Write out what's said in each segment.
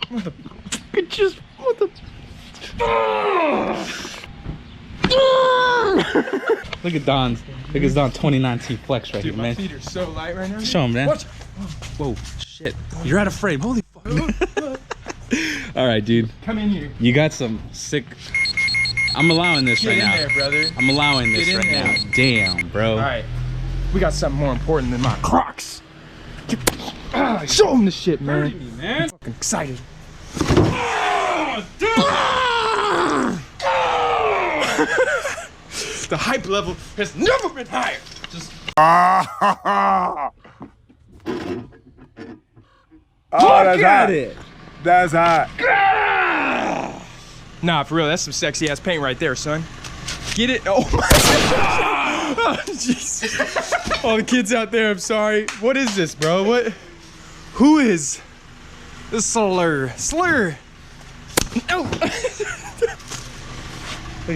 What the? It just what the? Look at Don's. Look at Don's 2019 flex right Dude, here, my man. feet are so light right now. Show him, man. Watch. Whoa, shit. You're out of frame. Holy fuck. All right, dude. Come in here. You got some sick. I'm allowing this Get right in now. there, brother. I'm allowing this Get in right there. now. Damn, bro. All right. We got something more important than my Crocs. Show them the shit, man. Me, man. I'm fucking excited. The hype level has never been higher. Just Look at it. That's hot. Nah, for real, that's some sexy ass paint right there, son. Get it? Oh my god. Oh, Jesus. All the kids out there, I'm sorry. What is this, bro? What? Who is the slur? Slur. No. Look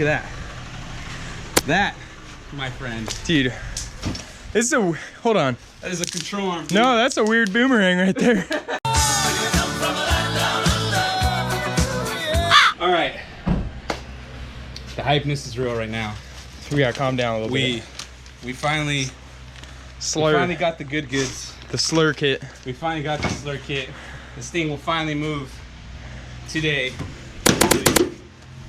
at that. That, my friend. Dude. It's a, hold on. That is a control arm. Dude. No, that's a weird boomerang right there. All right. The hypeness is real right now. We gotta calm down a little bit. We finally got the good goods. The slur kit. We finally got the slur kit. This thing will finally move today.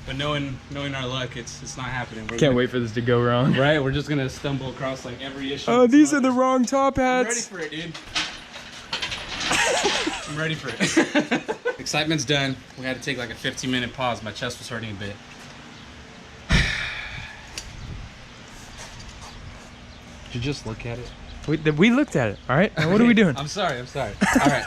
But knowing our luck, it's not happening. Can't wait for this to go wrong. Right? We're just gonna stumble across like every issue. Oh, these are the wrong top I'm ready hats. for it, dude. I'm ready for it. Excitement's done. We had to take like a 15-minute pause. My chest was hurting a bit. Did you just look at it? We looked at it, all right? Now, what are we doing? I'm sorry. All right.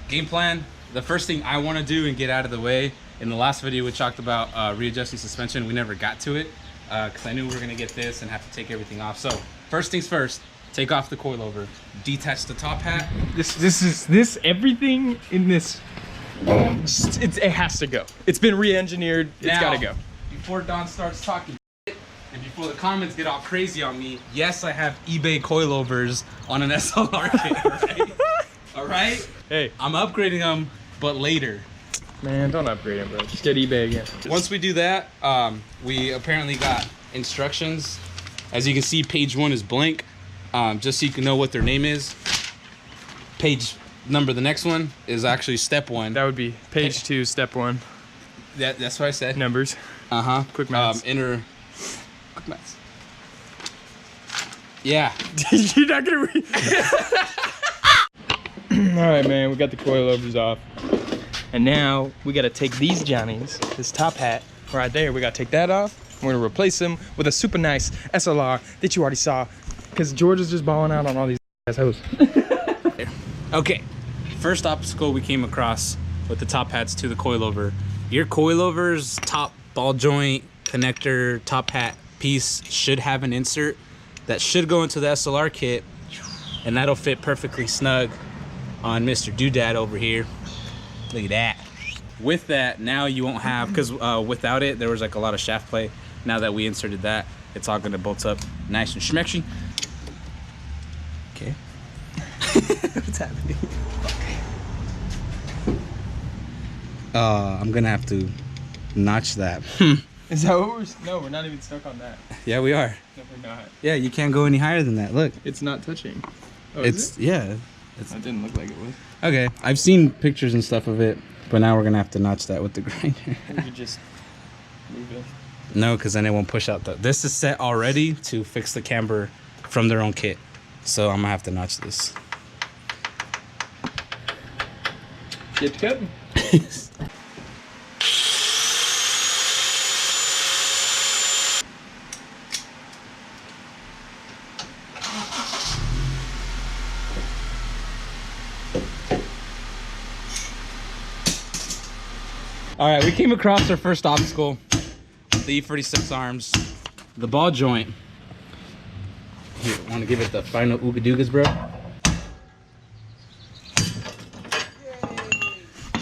Game plan. The first thing I want to do and get out of the way. In the last video, we talked about readjusting suspension. We never got to it because I knew we were going to get this and have to take everything off. So first things first, take off the coilover, detach the top hat. This everything in this, it has to go. It's been re-engineered. It's got to go. Before Don starts talking shit, and before the comments get all crazy on me, yes, I have eBay coilovers on an SLR kit, right? All right? Hey. I'm upgrading them, but later. Man, don't upgrade it, bro. Just get eBay again. Once we do that, we apparently got instructions. As you can see, page 1 is blank, just so you can know what their name is. Page number, the next one, is actually step 1. That would be page 2, step 1. That's what I said. Numbers. Uh-huh. Quick maths. Quick maths. Yeah. You're not gonna read. All right, man, we got the coilovers off. And now we gotta take these Johnnies, this top hat right there, we gotta take that off. We're gonna replace them with a super nice SLR that you already saw, because George is just balling out on all these assholes. Okay, first obstacle we came across with the top hats to the coilover. Your coilover's top ball joint, connector, top hat piece should have an insert that should go into the SLR kit, and that'll fit perfectly snug on Mr. Doodad over here. Look at that. With that, now you won't have, because without it, there was like a lot of shaft play. Now that we inserted that, it's all gonna bolt up nice and schmexy. Okay. What's happening? I'm gonna have to notch that. Is that what we're, no, we're not even stuck on that. Yeah, we are. No, we're not. Yeah, you can't go any higher than that. Look. It's not touching. Oh, It's, yeah. That didn't look like it was. Okay, I've seen pictures and stuff of it, but now we're gonna have to notch that with the grinder. We could just move it. No, because then it won't push out the. This is set already to fix the camber from their own kit, so I'm gonna have to notch this. Get cut. All right, we came across our first obstacle, the E36 arms, the ball joint. Here, want to give it the final ooga doogas, bro?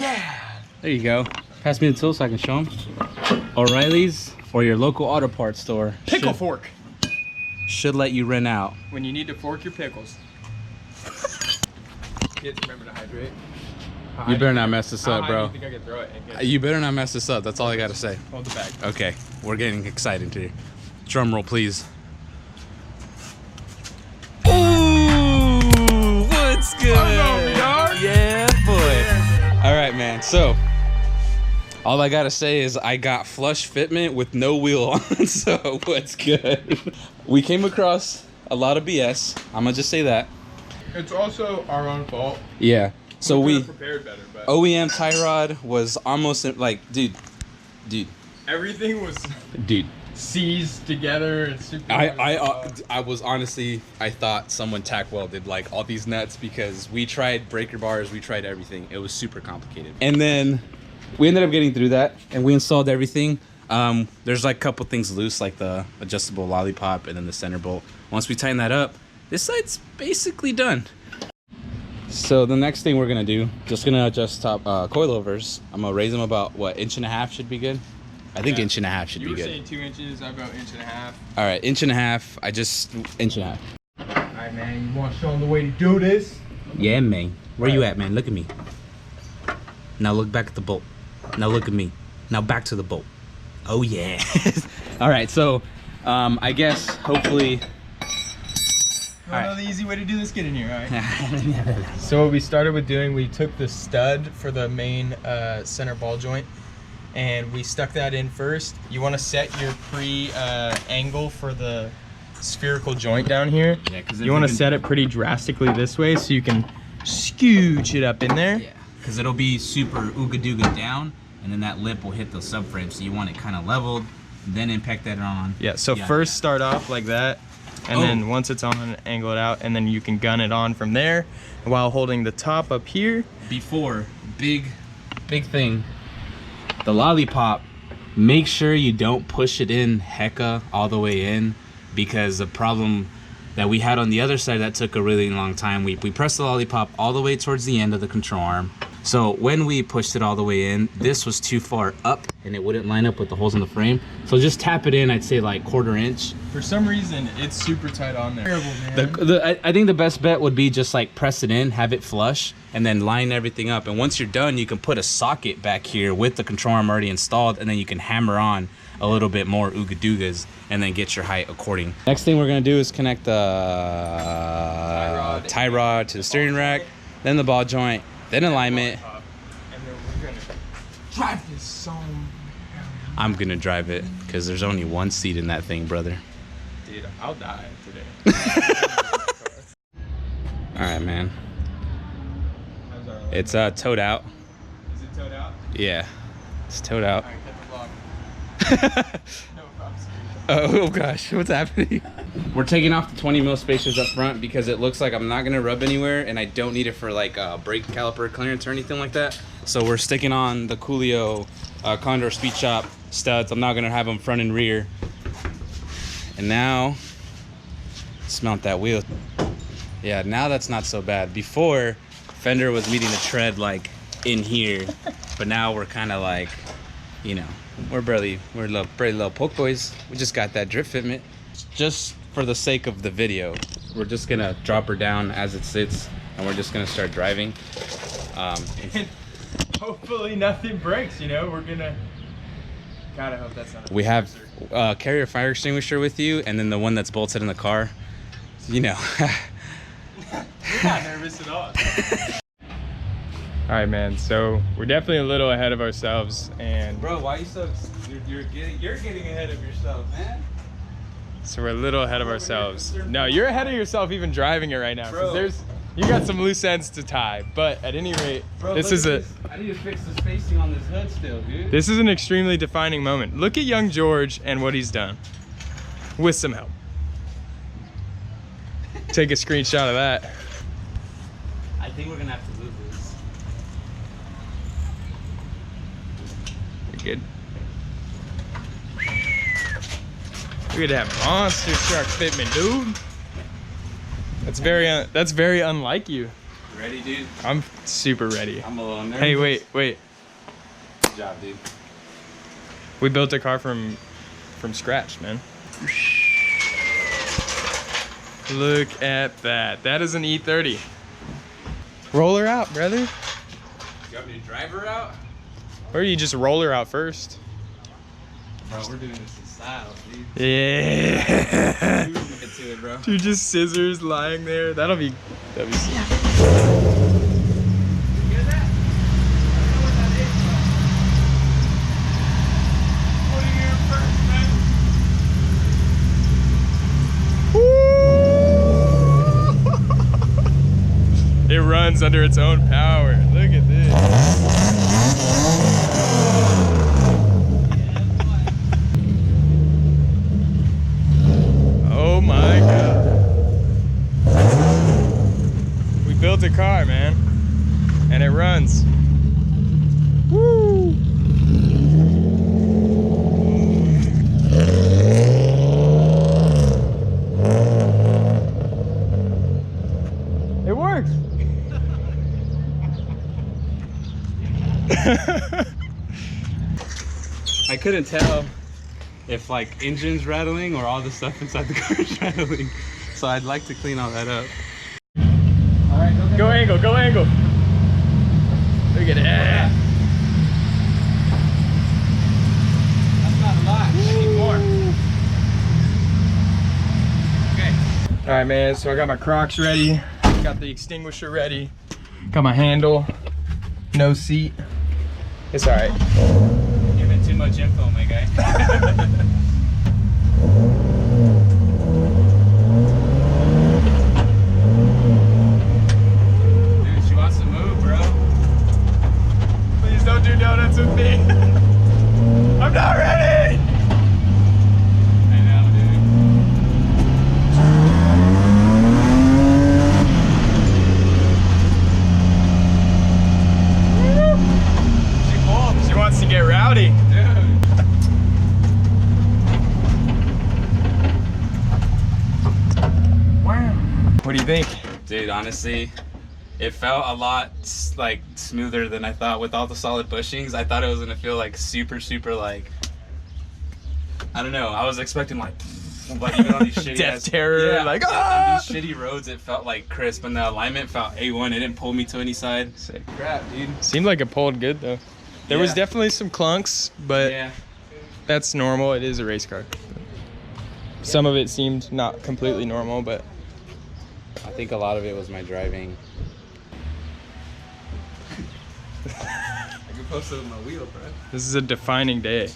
Yeah. There you go. Pass me the tool so I can show them. O'Reilly's or your local auto parts store. Pickle fork. Should let you rent out. When you need to fork your pickles. Kids, remember to hydrate. You better not mess this up, bro. I think I can throw it and get it? You better not mess this up. That's all I gotta say. Hold the bag. Okay, we're getting excited here. Drum roll, please. Ooh, what's good? Yeah, boy. All right, man. So, all I gotta say is I got flush fitment with no wheel on. So, what's good? We came across a lot of BS. I'm gonna just say that. It's also our own fault. Yeah. So we prepared better, but OEM tie rod was almost like, dude. everything was Dude. seized together and super. I was honestly, I thought someone tack welded like all these nuts because we tried breaker bars, we tried everything. It was super complicated. And then we ended up getting through that and we installed everything. There's like a couple things loose, like the adjustable lollipop and then the center bolt. Once we tighten that up, this side's basically done. So the next thing we're gonna do, just gonna adjust top coilovers. I'm gonna raise them about what, 1.5 inches should be good. I think 1.5 inches should be good. You were saying 2 inches, I about 1.5 inches. All right, 1.5 inches. I just 1.5 inches. All right, man. You want to show them the way to do this? Yeah, man. Where you at, man? Look at me. Now look back at the bolt. Now look at me. Now back to the bolt. Oh yeah. All right, so I guess hopefully. I know the easy way to do this. Get in here, all right? So what we started with doing, we took the stud for the main center ball joint, and we stuck that in first. You want to set your angle for the spherical joint down here. Yeah, because you want to set it pretty drastically this way so you can scooch it up in there. Yeah, because it'll be super ooga dooga down, and then that lip will hit the subframe. So you want it kind of leveled, then impact that on. Yeah. So first start off like that. And then once it's on, angle it out, and then you can gun it on from there while holding the top up here. Before, big thing, the lollipop, make sure you don't push it in hecka all the way in, because the problem that we had on the other side that took a really long time, we pressed the lollipop all the way towards the end of the control arm. So when we pushed it all the way in, this was too far up and it wouldn't line up with the holes in the frame. So just tap it in, I'd say like 1/4 inch. For some reason, it's super tight on there. Terrible, man. I think the best bet would be just like press it in, have it flush, and then line everything up. And once you're done, you can put a socket back here with the control arm already installed, and then you can hammer on a little bit more ooga doogas and then get your height according. Next thing we're gonna do is connect the tie rod to the steering rack, then the ball joint, then alignment. And then we're gonna drive this song. I'm gonna drive it because there's only one seat in that thing, brother. Dude, I'll die today. All right, man. How's our It's towed out. Is it towed out? Yeah, it's towed out. All right, cut the vlog. No props. Oh gosh, what's happening? We're taking off the 20 mil spacers up front because it looks like I'm not gonna rub anywhere, and I don't need it for like brake caliper clearance or anything like that. So we're sticking on the Coolio Condor Speed Shop studs. I'm not gonna have them front and rear. And now, let's mount that wheel. Yeah, now that's not so bad. Before, fender was meeting the tread like in here, but now we're kind of like, you know, we're pretty little poke boys. We just got that drip fitment. Just for the sake of the video, we're just gonna drop her down as it sits, and we're just gonna start driving. Hopefully nothing breaks, you know? We're gonna... God, I hope that's not a We have carrier fire extinguisher with you, and then the one that's bolted in the car. You know. You're not nervous at all. All right, man. So we're definitely a little ahead of ourselves, and Bro, why are you so? You're getting ahead of yourself, man. so we're a little ahead of ourselves. No, you're ahead of yourself even driving it right now, Bro. because you got some loose ends to tie. But at any rate, Bro, this is I need to fix the spacing on this hood still, dude. this is an extremely defining moment. Look at young George and what he's done, with some help. Take a screenshot of that. I think we're gonna have to move this. You're good. Look at that monster truck fitment, dude. That's very unlike you. Ready, dude? I'm super ready. I'm a little nervous. Hey, wait. Good job, dude. We built a car from scratch, man. Look at that. That is an E30. Roll her out, brother. You want me to drive her out? Or you just roll her out first. Bro, we're doing this in style, dude. Yeah. Get to it, bro. Dude, just scissors lying there. That'll be sick. You hear that? I don't know what that is, but put it here first, man. It runs under its own power. Look at this. Oh my God. We built a car, man. And it runs. Woo! It works. I couldn't tell if like engine's rattling or all the stuff inside the car is rattling. So I'd like to clean all that up. All right, Go angle, go angle. Look at that. That's not a lot. I need more. Okay. All right, man, so I got my Crocs ready. Got the extinguisher ready. Got my handle. No seat. It's all right. Giving too much info, my guy. Dude, she wants to move, bro. Please don't do donuts with me. I'm not ready. I know, dude. She wants to get rowdy. Dude. Wow. What do you think? Dude, honestly, it felt a lot like smoother than I thought with all the solid bushings. I thought it was gonna feel like super like, I don't know. I was expecting like even on these shitty Death terror, yeah, like, on ah! these shitty roads, it felt like crisp, and the alignment felt A1. It didn't pull me to any side. Sick. Crap, dude. Seemed like it pulled good though. There was Yeah. definitely some clunks, but Yeah. that's normal. It is a race car. Some of it seemed not completely normal, but I think a lot of it was my driving. I can post it with my wheel, bro. this is a defining day.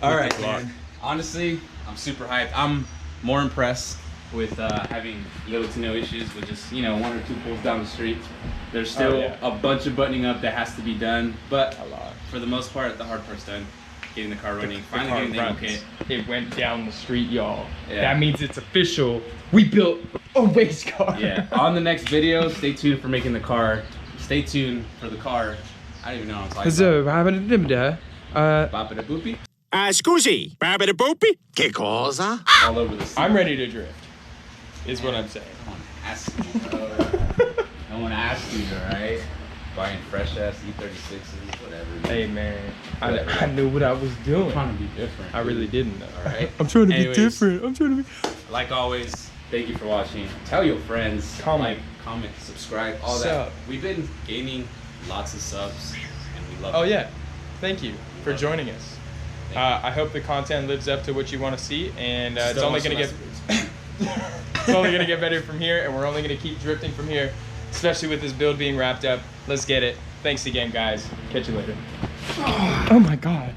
All with right, the vlog. man. Honestly, I'm super hyped. I'm more impressed with having little to no issues with just, you know, 1 or 2 pulls down the street. There's still a bunch of buttoning up that has to be done, but A lot. for the most part, the hard part's done. Getting the car running, finally getting the okay. It went down the street, y'all. Yeah. That means it's official. We built a race car. Yeah. On the next video, stay tuned for making the car. Stay tuned for the car. I don't even know what I'm talking about. Bop it a boopy. Scusi, Babidi-boopy? Che cosa? All over the city. I'm ready to drift, is what I'm saying. I want to ask you, bro. I want to ask you, alright? Buying fresh ass E36s, whatever. Hey man, I knew what I was doing. I'm trying to be different. I really didn't though. Alright? I'm trying to be Anyways, different. I'm trying to be. Like always, thank you for watching. Tell your friends. Comment. Like, comment, subscribe, all Sub. that. We've been gaining lots of subs, and we love Oh it. yeah, thank you for joining us. I hope the content lives up to what you want to see, and it's Still only want gonna some get it's only gonna get better from here, and we're only gonna keep drifting from here, especially with this build being wrapped up. Let's get it. Thanks again, guys. Catch you later. Oh my God.